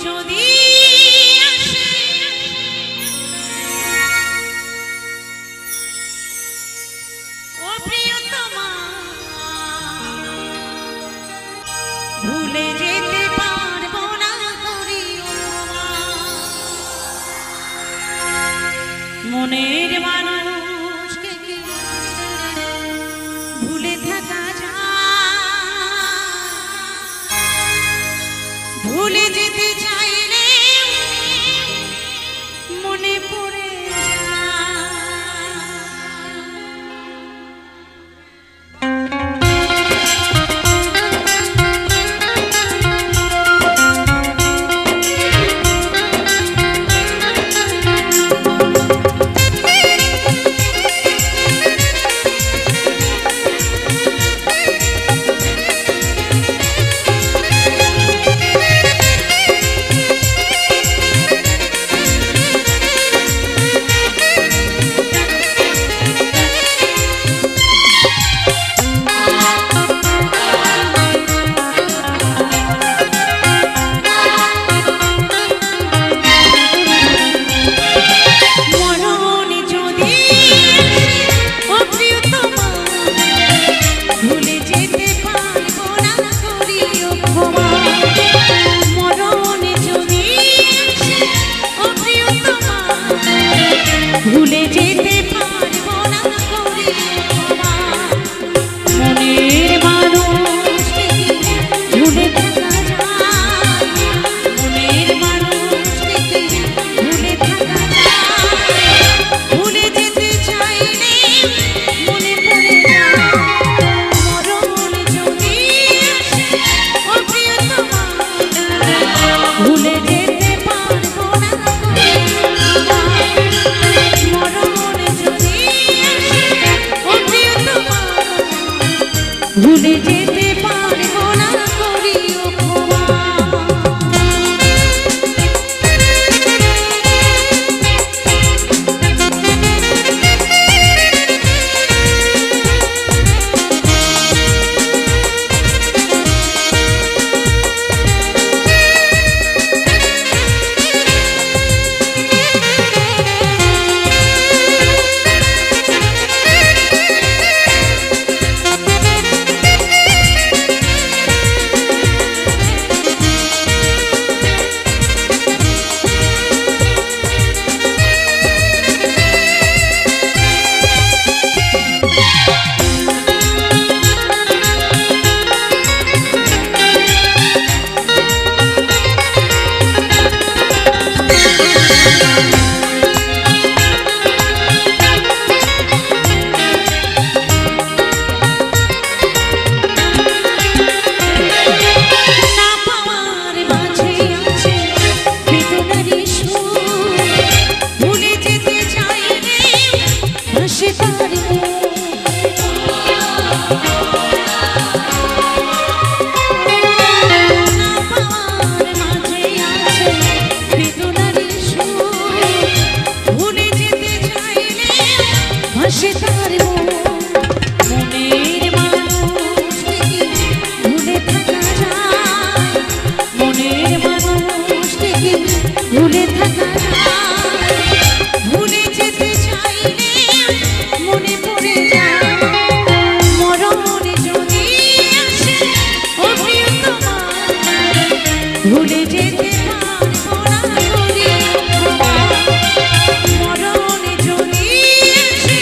যদি আসে ও প্রিয়তমা ভুলে যেতে পারবো না মনের মানুষকে ভুলে থাকা যায় ভুলে যেতে চাইলে মনে পড়ে ভুলে যেতে পারবো না করি মনের মানুষকে ভুলে থাকা যায় মনের মানুষকে ভুলে থাকা যায় ভুলে যেতে চাইলে মনে পড়ে যায় মরণ যদি আসে ও প্রিয়তমা ভুলে যেতে পারবো না ভুলে যেতে পারবো না করিও ক্ষমা ভুলে থাকা ভুলে যেতে চাইলে মনে পড়ে যায় মরণ যদি আসে ও প্রিয়তমা ভুলে যেতে পারবো না করি মরণ যদি আসে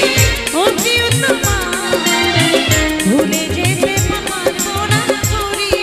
ও প্রিয়তমা ভুলে যেতে পারবো না করি